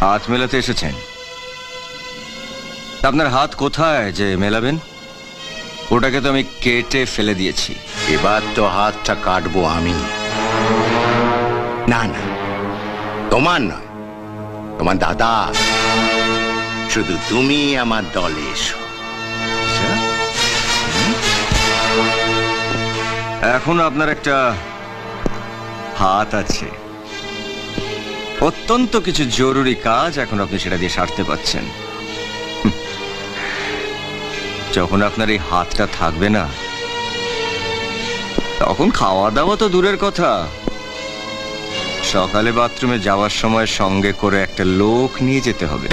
হাত মেলাতে এসেছেন? আপনার হাত কোথায় যে মেলাবেন? ওটাকে তো আমি কেটে ফেলে দিয়েছি। এবার তো হাতটা কাটবো আমি। না না, তোমার নয়, তোমার দাদা। শুধু তুমি আমার দলে এসো। এখন আপনার একটা হাত আছে, অত্যন্ত কিছু জরুরি কাজ এখন আপনি সেটা দিয়ে সারতে পারছেন। যখন আপনার এই হাতটা থাকবে না, তখন খাওয়া দাওয়া তো দূরের কথা, সকালে বাথরুমে যাওয়ার সময় সঙ্গে করে একটা লোক নিয়ে যেতে হবে।